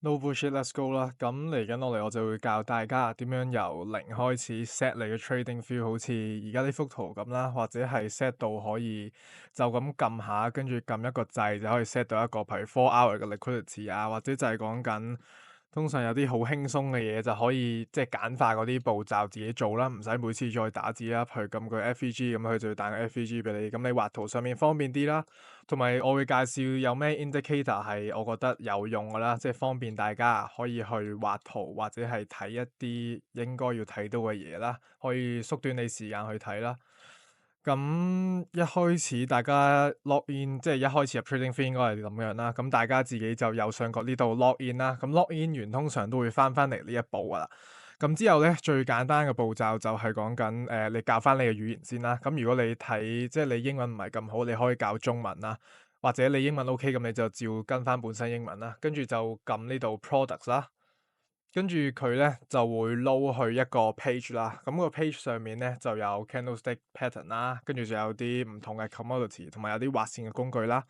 No bullshit, let's go 啦！咁嚟緊落嚟，我就會教大家點樣由零開始 set 你嘅 trading view，好似而家呢幅圖咁啦，或者係 set 到可以就咁撳下，跟住撳一個掣就可以 set 到一個譬如 4 hour 嘅 liquidity 啊，或者就係講緊通常有啲好輕鬆嘅嘢就可以即係簡化嗰啲步驟自己做啦，唔使每次再打字啦，譬如撳個 FVG 咁，佢就會彈個 FVG 俾你，咁你畫圖上面方便啲啦。同埋我會介紹有咩 indicator 係我覺得有用㗎啦，即係方便大家可以去畫圖或者係睇一啲應該要睇到嘅嘢啦，可以縮短你時間去睇啦。咁一開始大家 log in，即係一開始入 trading 應該係咁樣啦。咁大家自己就右上角呢度 log in 啦。咁 log in 完通常都會翻嚟呢一步噶啦。咁之後咧最簡單嘅步驟就係講緊你教翻你嘅語言先啦。咁如果你睇即係你英文唔係咁好，你可以教中文啦，或者你英文 OK 咁你就照跟翻本身英文啦。跟住就撳呢度 products 啦。跟住佢咧就會撈去一個 page 啦，咁個 page 上面咧就有 candlestick pattern 啦，跟住仲有啲唔同嘅 commodity，同埋有啲畫線嘅工具啦。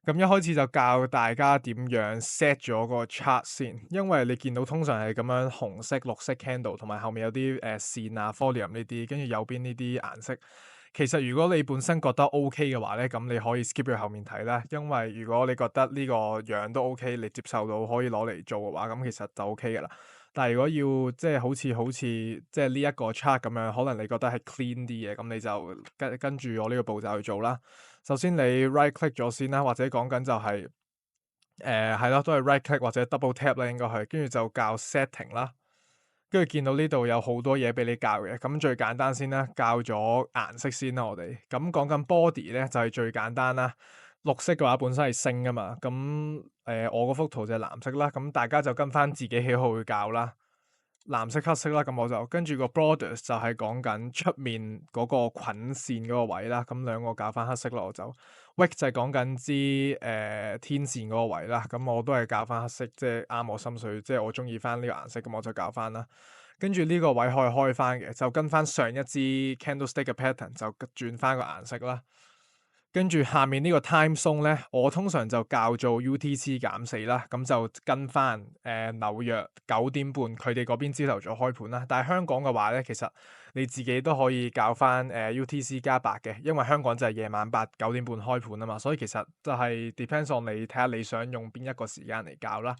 咁一開始就教大家點樣 set 咗個 chart 先，因為你見到通常係咁樣紅色、綠色 candle，同埋後面有啲線啊、volume 呢啲，跟住右邊呢啲顏色。其實如果你本身覺得 OK 嘅話咧，咁你可以 skip 去後面睇啦。因為如果你覺得呢個樣都 OK，你接受到可以攞嚟做嘅話，咁其實就 OK 噶啦。但係如果要即係好似即係呢一個 chart 咁樣，可能你覺得係 clean 啲嘅，咁你就跟住我呢個步驟去做啦。首先你 right click 咗先啦，或者講緊就係係咯，都係 right click 或者 double tap 啦，應該係，跟住就教 setting 啦。跟住見到呢度有好多嘢俾你教嘅，咁最簡單先啦，教咗顏色先啦，我哋咁講緊 body 咧就係最簡單啦。綠色嘅話本身係升噶嘛，咁我嗰幅圖就係藍色啦，咁大家就跟翻自己喜好去教啦。藍色、黑色啦，咁我就跟住個 borders 就係講緊出面嗰個菌線嗰個位啦，咁兩個教翻黑色咯，我就 wick 就係講緊支天線嗰個位啦，咁我都係教翻黑色，即係啱我心水，即係我中意翻呢個顏色，咁我就教翻啦。跟住呢個位可以開翻嘅，就跟翻上一支 candlestick 嘅 pattern 就轉翻個顏色啦。跟住下面呢個 time zone 咧，我通常就校做 UTC-4啦，咁就跟翻紐約9點半佢哋嗰邊朝頭早開盤啦。但係香港嘅話咧，其實你自己都可以校翻UTC-8嘅，因為香港就係夜晚9點半開盤啊嘛，所以其實就係 depends on 你睇下你想用邊一個時間嚟校啦。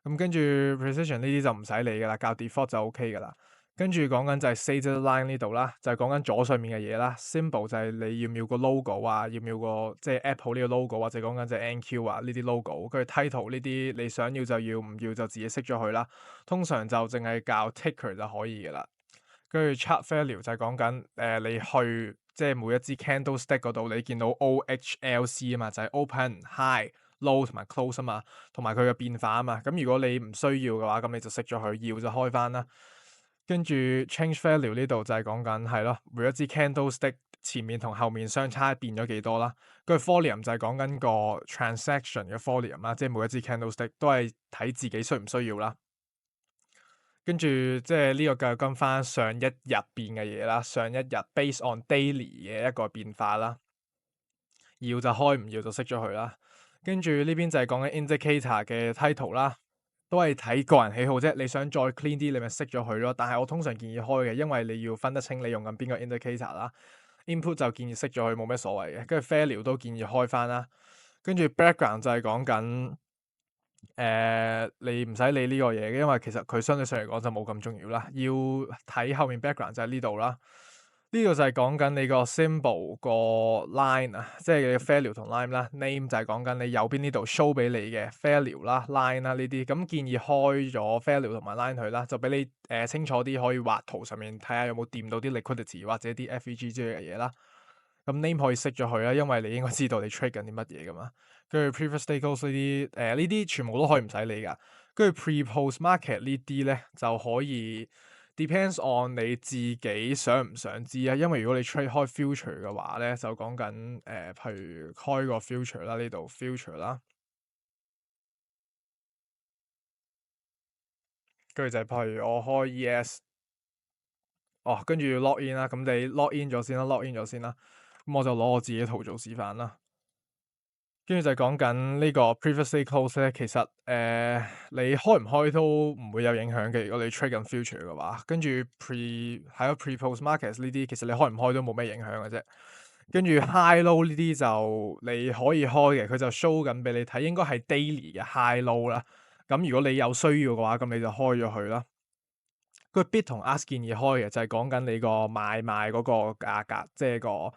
咁跟住 precision 呢啲就唔使理噶啦，校 default 就 OK 噶啦。跟住講緊就係 stated line 呢度啦，就係講緊左上面嘅嘢啦。symbol 就係你要唔要個 logo 啊，要唔要個即係 Apple 呢個 logo，或者講緊就係 NQ 啊呢啲 logo。跟住 title 呢啲你想要就要，唔要就自己熄咗佢啦。通常就淨係教 ticker 就可以嘅啦。跟住 chart value 就係講緊你去即係每一支 candlestick 嗰度，你見到 OHLC 啊嘛，就係 open、high、low 同埋 close 啊嘛，同埋佢嘅變化啊嘛。咁如果你唔需要嘅話，咁你就熄咗佢，要就開翻啦。跟住 change value 呢度就係講緊係咯，每一支 candlestick 前面同後面相差變咗幾多啦。跟住 volume 就係講緊個 transaction 嘅 volume 啦，即係每一支 candlestick 都係睇自己需唔需要啦。跟住即係呢個就跟翻上一日變嘅嘢啦，上一日 base on daily 嘅一個變化啦。要就開，唔要就熄咗佢啦。跟住呢邊就係講緊 indicator 嘅 title 啦。都係睇個人喜好啫，你想再 clean 啲，你咪熄咗佢咯。但係我通常建議開嘅，因為你要分得清你用緊邊個 indicator 啦。input 就建議熄咗佢，冇咩所謂嘅。跟住 value 都建議開翻啦。跟住 background 就係講緊你唔使理呢個嘢嘅，因為其實佢相對上嚟講就冇咁重要啦。要睇後面 background 就喺呢度啦。呢個就係講緊你個 symbol 個 line 啊，即係你嘅 value 同 line 啦。name 就係講緊你右邊呢度 show 俾你嘅 value 啦、line 啦呢啲。咁建議開咗 value 同埋 line 佢啦，就俾你清楚啲，可以畫圖上面睇下有冇掂到啲 liquidity 或者啲 FVG 之類嘅嘢啦。咁 name 可以熄咗佢啦，因為你應該知道你 trade 緊啲乜嘢噶嘛。跟住 previous takeouts 呢啲呢啲全部都可以唔使理噶。跟住 pre-post market 呢啲咧就可以。Depends on 你自己想唔想知啊，因為如果你 trade 開 future 嘅話咧，就講緊譬如開個 future 啦，呢度 future 啦，跟住就係譬如我開 ES，哦，跟住 log in 啦，咁你 log in 咗先啦，咁我就攞我自己圖做示範啦。跟住就講緊呢個 previously close 咧，其實你開唔開都唔會有影響嘅。如果你 trade 緊 future 嘅話，跟住 係咯 pre-post markets 呢啲，其實你開唔開都冇咩影響嘅啫。跟住 high low 呢啲就你可以開嘅，佢就 show 緊俾你睇，應該係 daily 嘅 high low 啦。咁如果你有需要嘅話，咁你就開咗佢啦。個 bid 同 ask 建議開嘅就係講緊你個買賣嗰個價格，即係個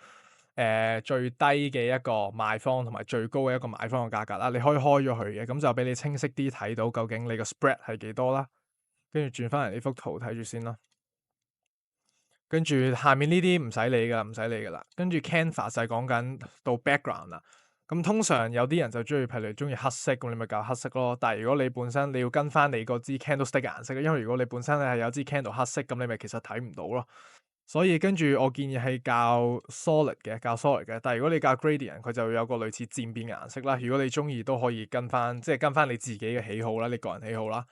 最低嘅一個賣方同埋最高嘅一個買方嘅價格啦。你可以開咗佢嘅，咁就俾你清晰啲睇到究竟你個 spread 係幾多啦。跟住轉翻嚟呢幅圖睇住先啦。跟住下面呢啲唔使理噶，唔使理噶啦。跟住 canvas 就係講緊到 background 啦。咁通常有啲人就中意，譬如中意黑色，咁你咪教黑色咯。但係如果你本身你要跟翻你嗰支 candlestick 嘅顏色，因為如果你本身係有支 candle 黑色，咁你咪其實睇唔到咯。所以跟住我建議係教 solid 嘅，教 solid 嘅。但係如果你教 gradient，佢就會有個類似漸變顏色啦。如果你中意都可以跟翻，即係跟翻你自己嘅喜好啦，你個人喜好啦。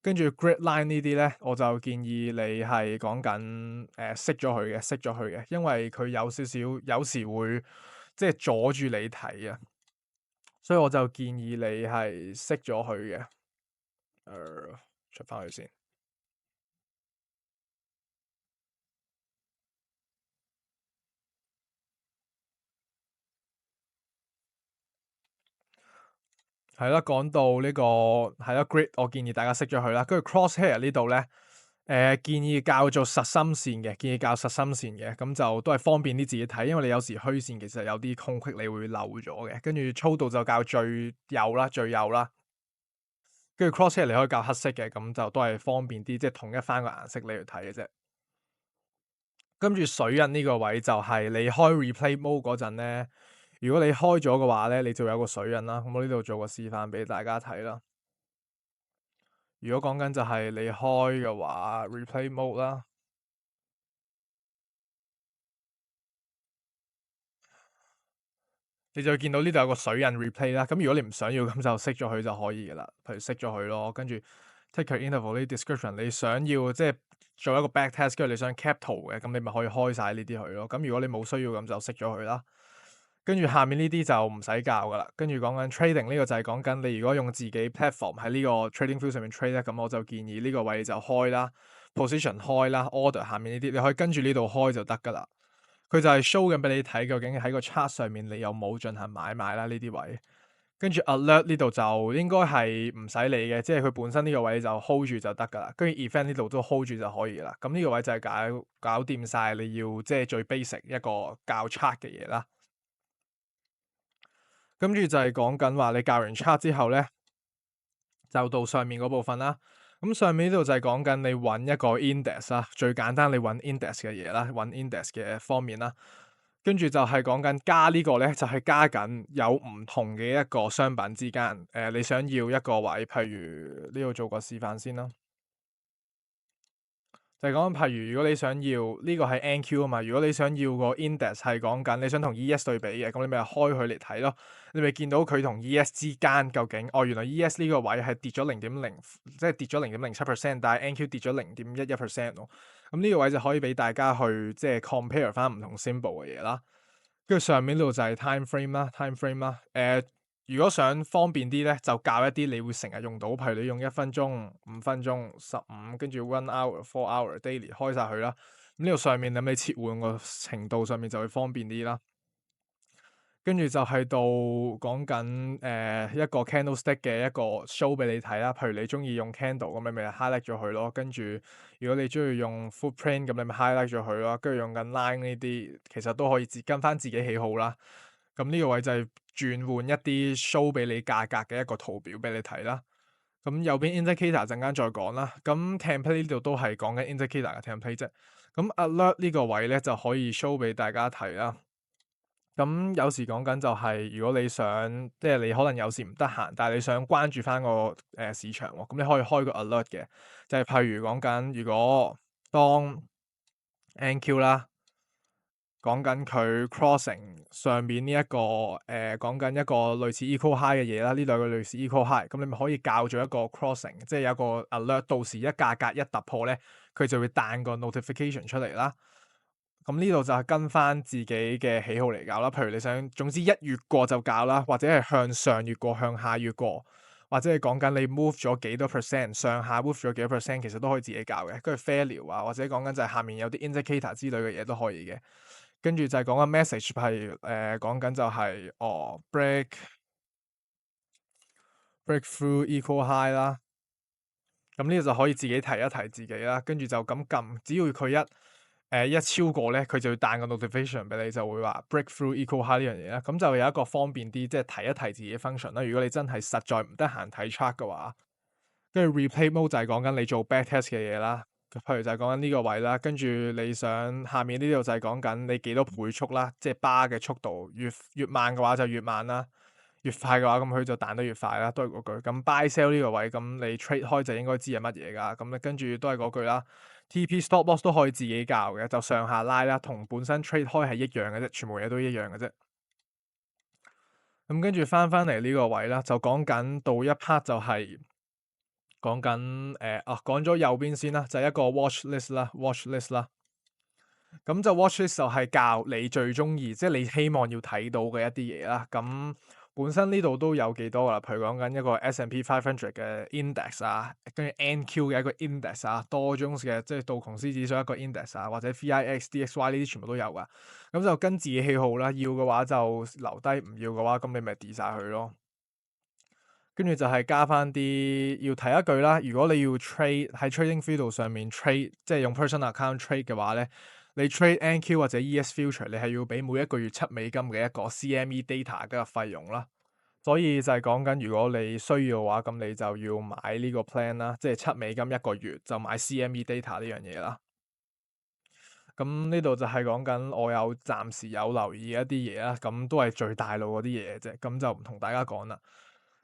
跟住 grid line 呢啲咧，我就建議你係講緊熄咗佢嘅，熄咗佢嘅，因為佢有少少有時會即係阻住你睇啊，所以我就建議你係熄咗佢嘅。出翻去先。係啦，講到呢個係啦 grid，我建議大家熄咗佢啦。跟住 crosshair 呢度咧，建議校做實心線嘅，建議校實心線嘅，咁就都係方便啲自己睇，因為你有時虛線其實有啲空隙你會漏咗嘅。跟住粗度就校最右啦，最右啦。跟住 crosshair 你可以校黑色嘅，咁就都係方便啲，即係統一翻個顏色你去睇嘅啫。跟住水印呢個位就係你開 replay mode 嗰陣咧，如果你開咗嘅話咧，你就有個水印啦。咁我呢度做個示範俾大家睇啦。如果講緊就係你開嘅話，replay mode 啦，你就會見到呢度有個水印 replay 啦。咁如果你唔想要，咁就熄咗佢就可以嘅啦。譬如熄咗佢咯，跟住 take interval 呢 description，你想要即係做一個 back test，跟住你想 cap 圖嘅，咁你咪可以開晒呢啲佢咯。咁如果你冇需要，咁就熄咗佢啦。跟住下面呢啲就唔使教噶啦。跟住講緊 trading 呢個就係講緊你如果用自己 platform 喺呢個 trading field 上面 trade 咧，咁我就建議呢個位就開啦，position 開啦，order 下面呢啲你可以跟住呢度開就得噶啦。佢就係 show 緊俾你睇，究竟喺個 chart 上面你有冇進行買賣啦呢啲位。跟住 alert 呢度就應該係唔使理嘅，即係佢本身呢個位就 hold 住就得噶啦。跟住 event 呢度都 hold 住就可以啦。咁呢個位就係搞掂晒你要即係最 basic 一個教 chart 嘅嘢啦。跟住就係講緊話你教完 chart 之後咧，就到上面嗰部分啦。咁上面呢度就係講緊你揾一個 index 啦，最簡單你揾 index 嘅嘢啦，揾 index 嘅方面啦。跟住就係講緊加呢個咧，就係加緊有唔同嘅一個商品之間，你想要一個位，譬如呢度做個示範先啦。就係講，譬如如果你想要呢個係 NQ 啊嘛，如果你想要個 index 係講緊你想同 ES 對比嘅，咁你咪開佢嚟睇咯。你咪見到佢同 ES 之間究竟，哦原來 ES 呢個位係跌咗0.0，即係跌咗0.07%，但係 NQ 跌咗0.11%咯。咁呢個位就可以俾大家去即係 compare 翻唔同 symbol 嘅嘢啦。跟住上面呢度就係 time frame 啦，time frame 啦，如果想方便啲咧，就教一啲你會成日用到，譬如你用1分鐘、5分鐘、15，跟住 1 hour、4 hour daily 開晒佢啦。咁呢度上面你切換個程度上面就會方便啲啦。跟住就係到講緊一個 candlestick 嘅一個 show 俾你睇啦。譬如你中意用 candle，咁你咪 highlight 咗佢咯。跟住如果你中意用 footprint，咁你咪 highlight 咗佢咯。跟住用緊 line 呢啲，其實都可以跟翻自己喜好啦。咁呢個位就係轉換一啲 show 俾你價格嘅一個圖表俾你睇啦。咁右邊 indicator 陣間再講啦。咁 template 呢度都係講緊 indicator 嘅 template 啫。咁 alert 呢個位咧就可以 show 俾大家睇啦。咁有時講緊就係如果你想，即係你可能有時唔得閒，但係你想關注翻個市場喎，咁你可以開個 alert 嘅，就係譬如講緊如果當 NQ 啦。講緊佢 crossing 上面呢一個講緊一個類似 equal high 嘅嘢啦，呢兩個類似 equal high，咁你咪可以校咗一個 crossing，即係有一個 alert，到時一價格一突破咧，佢就會彈個 notification 出嚟啦。咁呢度就係跟翻自己嘅喜好嚟搞啦。譬如你想總之一越過就搞啦，或者係向上越過、向下越過，或者係講緊你 move 咗幾多 percent，上下 move 咗幾多 percent，其實都可以自己搞嘅。跟住 failure 啊，或者講緊就係下面有啲 indicator 之類嘅嘢都可以嘅。跟住就係講緊 message 係講緊就係breakthrough equal high 啦。咁呢個就可以自己提一提自己啦，跟住就咁撳，只要佢一超過咧，佢就會彈個 notification 俾你，就會話 breakthrough equal high 呢樣嘢啦。咁就有一個方便啲，即係提一提自己 function 啦。如果你真係實在唔得閒睇 chart 嘅話，跟住 replay mode 就係講緊你做 backtest 嘅嘢啦。譬如就係講緊呢個位啦，跟住你想下面呢度就係講緊你幾多倍速啦，即係 bar 嘅速度越慢嘅話就越慢啦。越快嘅話，咁佢就彈得越快啦，都係嗰句。咁 buy sell 呢個位，咁你 trade 開就應該知係乜嘢㗎。咁咧跟住都係嗰句啦。TP stop loss 都可以自己校嘅，就上下拉啦，同本身 trade 開係一樣嘅啫，全部嘢都一樣嘅啫。咁跟住翻嚟呢個位啦，就講緊到一 part 就係講緊講咗右邊先啦，就係一個 watch list 啦，watch list 啦。咁就 watch list 就係教你最中意，即係你希望要睇到嘅一啲嘢啦。咁本身呢度都有幾多噶啦，譬如講緊一個 S&P 500嘅 index 啊，跟住 NQ 嘅一個 index 啊，多宗嘅即係道瓊斯指數一個 index 啊，或者 VIX、DXY 呢啲全部都有噶。咁就跟自己喜好啦，要嘅話就留低，唔要嘅話咁你咪 delete 晒佢咯。跟住就係加翻啲要提一句啦，如果你要 trade 喺 trading field 上面 trade，即係用 personal account trade 嘅話咧，你 trade NQ 或者 ES future，你係要俾每一個月7美金嘅一個 CME data 嘅個費用啦。所以就係講緊，如果你需要嘅話，咁你就要買呢個 plan 啦，即係7美金一個月就買 CME data 呢樣嘢啦。咁呢度就係講緊我暫時有留意一啲嘢啦，咁都係最大路嗰啲嘢啫，咁就唔同大家講啦。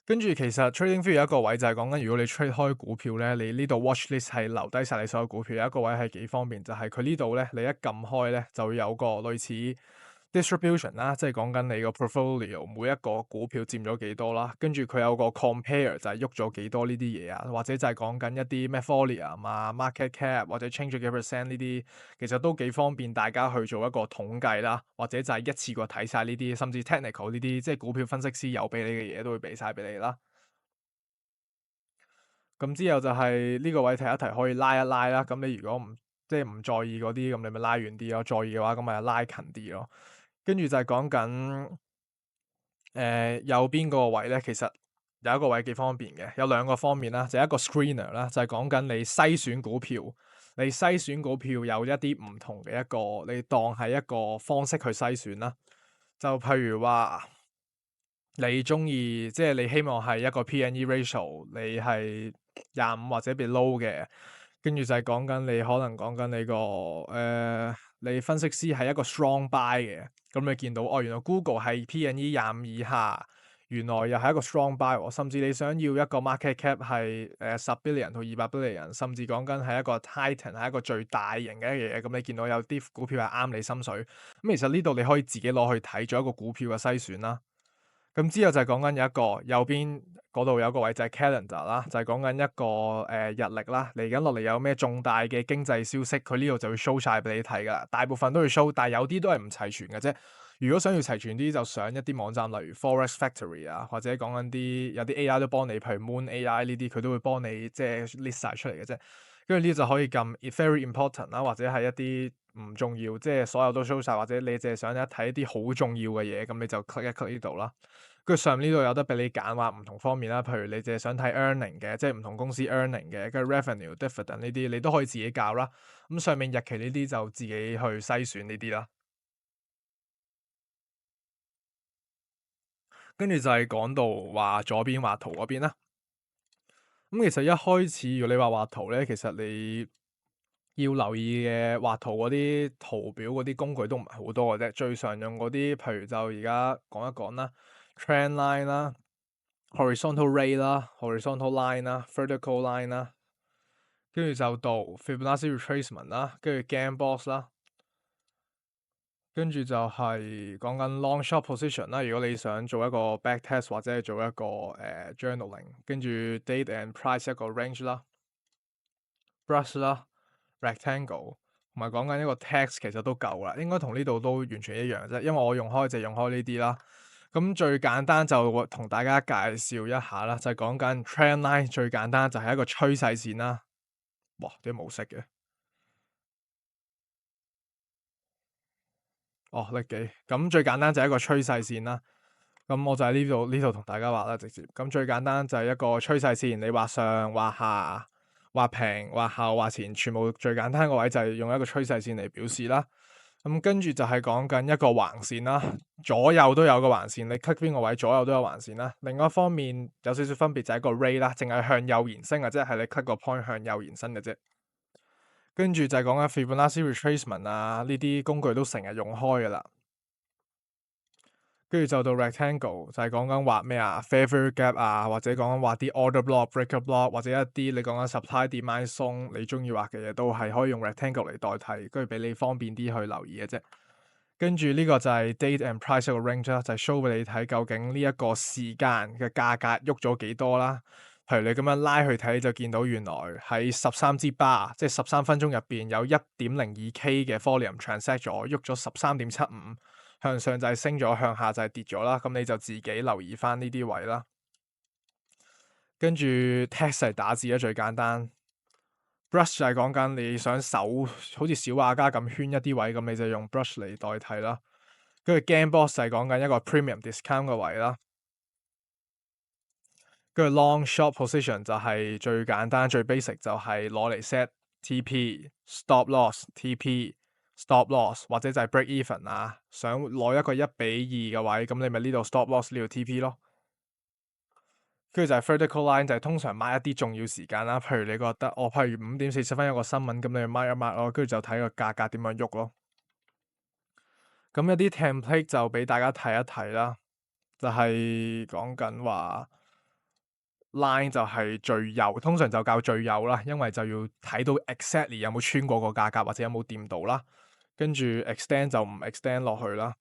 跟住其實 trading view 有一個位就係講緊，如果你 trade 開股票咧，你呢度 watch list 係留低晒你所有股票，有一個位係幾方便，就係佢呢度咧，你一撳開咧就會有個類似 distribution 啦，即係講緊你個 portfolio 每一個股票佔咗幾多啦，跟住佢有個 compare 就係喐咗幾多呢啲嘢啊，或者就係講緊一啲咩 volume 啊、market cap 或者 change 咗幾 percent 呢啲，其實都幾方便大家去做一個統計啦，或者就係一次過睇晒呢啲，甚至 technical 呢啲，即係股票分析師有俾你嘅嘢都會俾晒俾你啦。咁之後就係呢個位提一提，可以拉一拉啦。咁你如果即係唔在意嗰啲，咁你咪拉遠啲咯；在意嘅話，咁咪拉近啲咯。跟住就係講緊右邊嗰個位咧，其實有一個位幾方便嘅，有兩個方面啦，就係一個 screener 啦，就係講緊你篩選股票，你篩選股票有一啲唔同嘅一個，你當係一個方式去篩選啦。就譬如話，你中意即係你希望係一個 P/E ratio，你係25或者 below 嘅，跟住就係講緊你可能講緊你個你分析師係一個 strong buy 嘅，咁你見到哦，原來 Google 係 P/E 25以下，原來又係一個 strong buy 喎，甚至你想要一個 market cap 係10 billion 到200 billion，甚至講緊係一個 Titan 係一個最大型嘅一樣嘢，咁你見到有啲股票係啱你心水，咁其實呢度你可以自己攞去睇做一個股票嘅篩選啦。咁之後就係講緊有一個右邊嗰度有個位就係 calendar 啦，就係講緊一個日曆啦。嚟緊落嚟有咩重大嘅經濟消息，佢呢度就會 show 晒俾你睇噶啦。大部分都會 show，但係有啲都係唔齊全嘅啫。如果想要齊全啲，就上一啲網站，例如 Forex Factory 啊，或者講緊啲有啲 AI 都幫你，譬如 Moon AI 呢啲，佢都會幫你即係 list 晒出嚟嘅啫。跟住呢就可以撳 very important 啦，或者係一啲唔重要，即係所有都 show 晒，或者你淨係想一睇一啲好重要嘅嘢，咁你就 click 一 click 呢度啦。跟住上面呢度有得俾你揀話唔同方面啦，譬如你淨係想睇 earning 嘅，即係唔同公司 earning 嘅，跟住 revenue、dividend 呢啲，你都可以自己校啦。咁上面日期呢啲就自己去篩選呢啲啦。跟住就係講到話左邊畫圖嗰邊啦。咁其實一開始如果你話畫圖咧，其實你要留意嘅畫圖嗰啲圖表嗰啲工具都唔係好多嘅啫。最常用嗰啲，譬如就而家講一講啦，trend line 啦，horizontal ray 啦，horizontal line 啦，vertical line 啦，跟住就到 Fibonacci retracement 啦，跟住 Gambox 啦，跟住就係講緊 long short position 啦。如果你想做一個 back test 或者係做一個journaling，跟住 date and price 一個 range 啦，brush 啦，rectangle 同埋講緊一個 text 其實都夠啦，應該同呢度都完全一樣啫。因為我用開就用開呢啲啦。咁最簡單就同大家介紹一下啦，就係講緊 trend line 最簡單就係一個趨勢線啦。哇，啲冇色嘅。哦，叻幾咁最簡單就係一個趨勢線啦。咁我就喺呢度同大家畫啦，直接咁最簡單就係一個趨勢線，你畫上、畫下、畫平、畫後、畫前，全部最簡單個位就係用一個趨勢線嚟表示啦。咁跟住就係講緊一個橫線啦，左右都有個橫線，你 click 邊個位左右都有橫線啦。另外一方面有少少分別就係一個 ray 啦，淨係向右延伸嘅啫，係你 click 個 point 向右延伸嘅啫。跟住就係講緊 Fibonacci retracement 啊，呢啲工具都成日用開噶啦。跟住就到 rectangle 就係講緊畫咩啊 fair gap 啊，或者講緊畫啲 order block、breaker block 或者一啲你講緊 supply demand zone 你中意畫嘅嘢都係可以用 rectangle 嚟代替，跟住俾你方便啲去留意嘅啫。跟住呢個就係 date and price 個 range 啦，就係 show 俾你睇究竟呢一個時間嘅價格喐咗幾多啦。譬如你咁樣拉去睇，就見到原來喺13支 bar，即係13分鐘入邊有1.02K 嘅 volume transact 咗，喐咗13.75，向上就係升咗，向下就係跌咗啦。咁你就自己留意翻呢啲位啦。跟住 text 係打字咧，最簡單。brush 就係講緊你想手好似小畫家咁圈一啲位，咁你就用 brush 嚟代替啦。跟住 Gambox 就係講緊一個 premium discount 嘅位啦。跟住 long short position 就係最簡單最 basic 就係攞嚟 set TP stop loss TP stop loss 或者就係 break even 啊，想攞一個1:2嘅位，咁你咪呢度 stop loss 呢度 TP 咯。跟住就係 vertical line 就係通常 mark 一啲重要時間啦，譬如你覺得譬如5:40有個新聞，咁你 mark 一 mark 咯，跟住就睇個價格點樣喐咯。咁一啲 template 就俾大家睇一睇啦，就係講緊話。line 就係最右，通常就較最右啦，因為就要睇到 exactly 有冇穿過個價格或者有冇掂到啦。跟住 extend 就唔 extend 落去啦。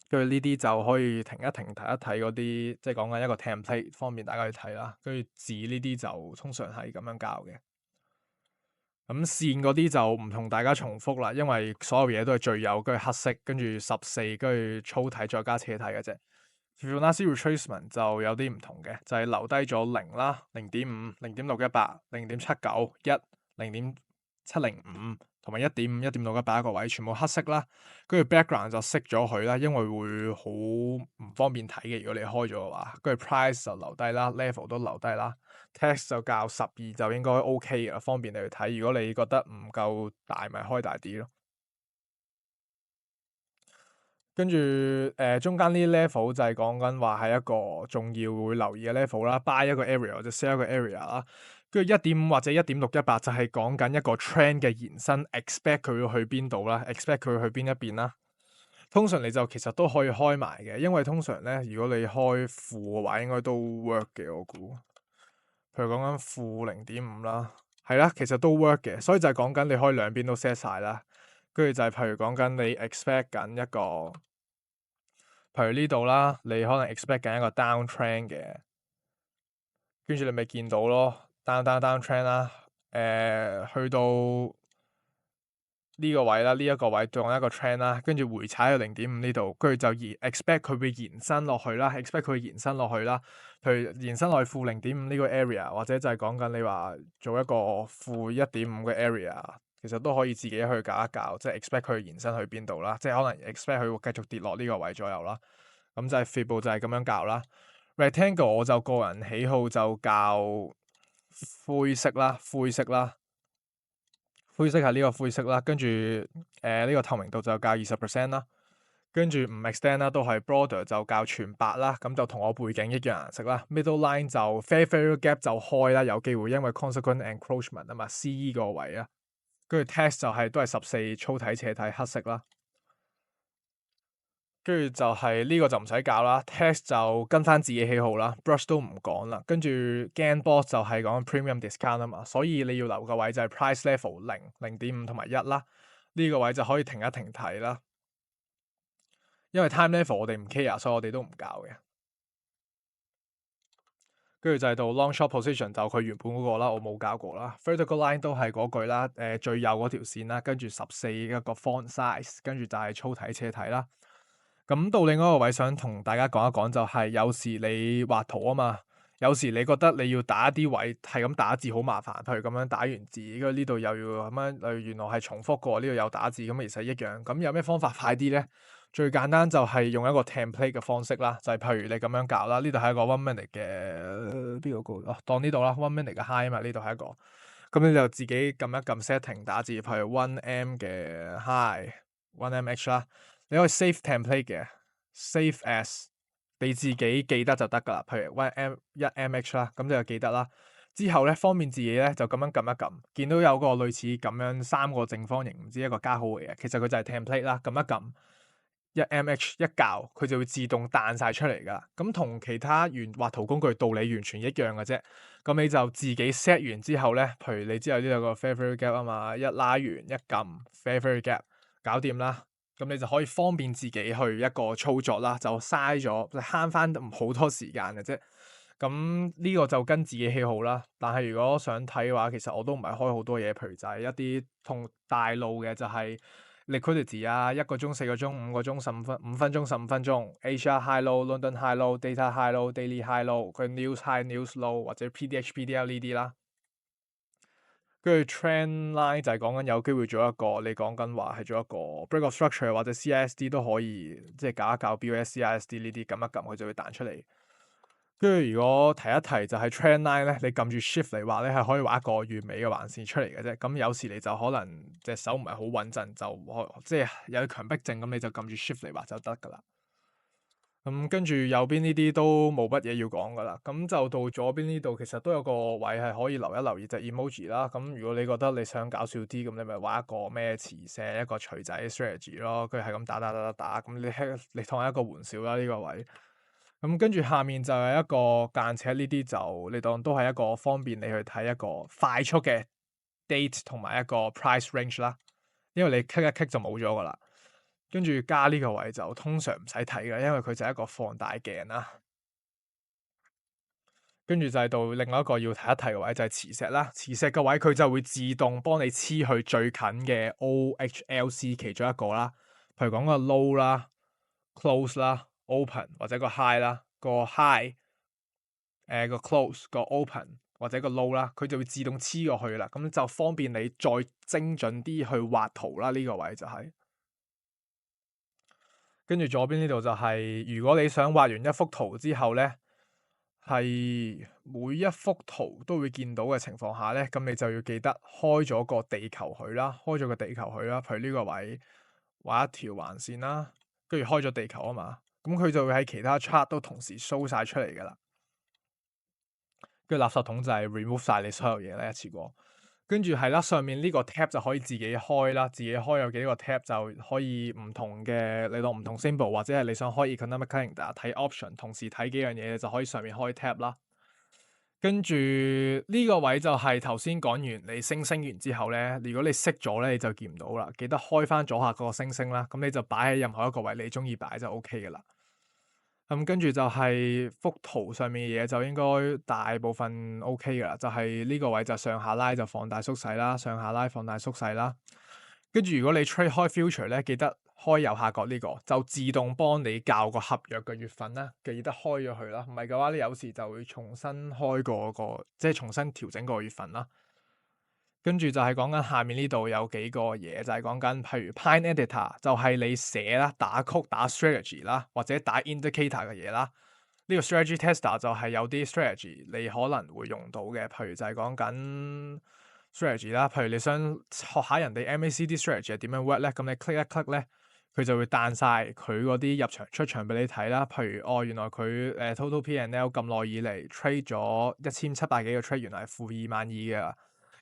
跟住呢啲就可以停一停睇一睇嗰啲，即係講緊一個 template 方便大家去睇啦。跟住字呢啲就通常係咁樣教嘅。咁線嗰啲就唔同大家重複啦，因為所有嘢都係最右，跟住黑色，跟住14，跟住粗體再加斜體嘅啫。Fibonacci retracement 就有啲唔同嘅，就係留低咗零啦、0.5、0.618、0.791、0.705同埋1.5、1.618一個位，全部黑色啦。跟住 background 就熄咗佢啦，因為會好唔方便睇嘅。如果你開咗嘅話，跟住 price 就留低啦，level 都留低啦。text 就較12就應該 OK 嘅，方便你去睇。如果你覺得唔夠大，咪開大啲咯。跟住中間呢啲 level 就係講緊話係一個重要會留意嘅 level 啦，buy 一個 area 或者 sell 一個 area 啦。跟住1.5或者1.618就係講緊一個 trend 嘅延伸，expect 佢會去邊度啦，expect 佢會去邊一邊啦。通常你就其實都可以開埋嘅，因為通常咧，如果你開負嘅話，應該都 work 嘅，我估。譬如講緊-0.5啦，係啦，其實都 work 嘅，所以就係講緊你可以兩邊都 set 晒啦。跟住就係譬如講緊你 expect 緊一個。譬如呢度啦，你可能 expect 緊一個 down trend 嘅，跟住你咪見到咯，down trend 啦，去到呢個位啦，呢一個位當一個 trend 啦，跟住回踩去0.5呢度，跟住就expect 佢會延伸落去啦，expect 佢會延伸落去啦，譬如延伸落去-0.5呢個 area，或者就係講緊你話做一個-1.5嘅 area，其實都可以自己去搞一搞，即係 expect 佢延伸去邊度啦，即係可能 expect 佢會繼續跌落呢個位左右啦。咁就係 Fib 就係咁樣教啦。Rectangle 我就個人喜好就教灰色啦，灰色係呢個灰色啦。跟住呢個透明度就教20%啦。跟住唔 extend 啦，都係 border 就教全白啦。咁就同我背景一樣顏色啦。Middle line 就 fair gap 就開啦，有機會因為 consequent encroachment 啊嘛，CE 個位啊。跟住 text 就都係14粗體斜體黑色啦。跟住就係呢個就唔使教啦 ，text 就跟翻自己喜好啦，brush 都唔講啦。跟住 Gambox 就係講 premium discount 啊嘛，所以你要留個位就係 price level 0.5同埋1啦。呢個位就可以停一停睇啦。因為 time level 我哋唔 care，所以我哋都唔教嘅。跟住就係到 long short position 就佢原本嗰個啦，我冇教過啦。vertical line 都係嗰句啦，最右嗰條線啦，跟住14一個 font size，跟住就係粗體斜體啦。咁到另一個位想同大家講一講，就係有時你畫圖啊嘛，有時你覺得你要打一啲位係咁打字好麻煩，譬如咁樣打完字，跟住呢度又要咁樣，原來係重複過，呢度有打字，咁其實一樣。咁有咩方法快啲咧？最簡單就係用一個 template 嘅方式啦，就係譬如你咁樣搞啦，呢度係一個 one minute 嘅邊個個哦，當呢度啦，one minute 嘅 high 啊嘛，呢度係一個，咁你就自己撳一撳 setting 打字，譬如 one m 嘅 high，one mh 啦。你可以 save template 嘅，save as 你自己記得就得噶啦。譬如 1 mh 啦，咁就記得啦。之後咧方便自己咧就咁樣撳一撳，見到有個類似咁樣三個正方形，唔知一個加號嘅嘢，其實佢就係 template 啦。撳一撳1mh 一校，佢就會自動彈晒出嚟噶。咁同其他畫圖工具道理完全一樣嘅啫。咁你就自己 set 完之後咧，譬如你知道呢度有個 favorite gap 啊嘛，一拉完一撳 favorite gap，搞掂啦。咁你就可以方便自己去一個操作啦，就嘥咗慳翻好多時間嘅啫。咁呢個就跟自己喜好啦。但係如果想睇嘅話，其實我都唔係開好多嘢，譬如就係一啲同大路嘅就係 liquidity 啊，1個鐘、4個鐘、5個鐘、5分鐘、15分鐘，Asia high low、London high low、data high low、daily high low，佢 news high、news low 或者 PDH、PDL 呢啲啦。跟住 trend line 就係講緊有機會做一個，你講緊話係做一個 break of structure 或者 CISD 都可以，即係搞一搞 BOS、CISD 呢啲，撳一撳佢就會彈出嚟。跟住如果提一提就係 trend line 咧，你撳住 shift 嚟畫咧係可以畫一個完美嘅橫線出嚟嘅啫。咁有時你就可能隻手唔係好穩陣，就即係有強迫症咁，你就撳住 shift 嚟畫就得噶啦。跟住右邊呢啲都冇乜嘢要講噶啦，咁就到左邊呢度，其實都有個位係可以留一留意隻 emoji 啦。咁如果你覺得你想搞笑啲，咁你咪畫一個咩磁石一個錘仔 strategy 咯，跟住係咁打，咁你當一個玩笑啦呢個位。咁跟住下面就係一個間尺，呢啲就你當都係一個方便你去睇一個快速嘅 date 同埋一個 price range 啦，因為你 click 一 click 就冇咗噶啦。跟住加呢個位就通常唔使睇嘅，因為佢就係一個放大鏡啦。跟住就係到另外一個要提一提嘅位就係磁石啦。磁石嘅位佢就會自動幫你黐去最近嘅 OHLC 其中一個啦。譬如講個 low 啦、close 啦、open 或者個 high 啦，個 high 個 close 個 open 或者個 low 啦，佢就會自動黐過去啦。咁就方便你再精準啲去畫圖啦。呢個位就係。跟住左邊呢度就係，如果你想畫完一幅圖之後咧，係每一幅圖都會見到嘅情況下咧，咁你就要記得開咗個地球佢啦，開咗個地球佢啦，譬如呢個位畫一條橫線啦，跟住開咗地球啊嘛，咁佢就會喺其他 chart 都同時 show 晒出嚟噶啦。跟住垃圾桶就係 remove 晒你所有嘢咧，一次過。跟住係啦，上面呢個 tab 就可以自己開啦，自己開有幾個 tab 就可以唔同嘅，你當唔同 symbol 或者係你想開 economic calendar 睇 option，同時睇幾樣嘢就可以上面開 tab 啦。跟住呢個位就係頭先講完你星完之後咧，如果你熄咗咧你就見唔到啦，記得開翻左下嗰個星啦，咁你就擺喺任何一個位你中意擺就 OK 噶啦。跟住就係幅圖上面嘅嘢就應該大部分 OK 噶啦，就係呢個位就上下拉就放大縮細啦，上下拉放大縮細啦。跟住如果你 trade 開 future 咧，記得開右下角呢個，就自動幫你校個合約嘅月份啦，記得開咗佢啦。唔係嘅話，你有時就會重新開個即係重新調整個月份啦。跟住就係講緊下面呢度有幾個嘢，就係講緊譬如 Pine Editor 就係你寫啦、打曲、打 strategy 啦，或者打 indicator 嘅嘢啦。呢個 strategy tester 就係有啲 strategy 你可能會用到嘅，譬如就係講緊 strategy 啦。譬如你想學下人哋 MACD strategy 係點樣 work 咧，咁你 click 一 click 咧，佢就會彈晒佢嗰啲入場出場俾你睇啦。譬如原來佢total P&L 咁耐以嚟 trade 咗1700幾個 trade，原來係負22000嘅。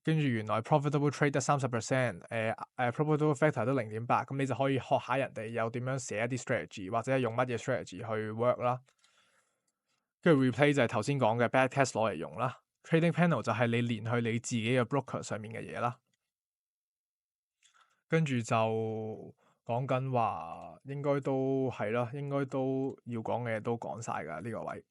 跟住原來 profitable trade 得30%，profitable factor 都0.8，咁你就可以學下人哋又點樣寫一啲 strategy，或者係用乜嘢 strategy 去 work 啦。跟住 replay 就係頭先講嘅 backtest 攞嚟用啦。trading panel 就係你連去你自己嘅 broker 上面嘅嘢啦。跟住就講緊話應該都係啦，應該都要講嘅嘢都講晒㗎呢個位。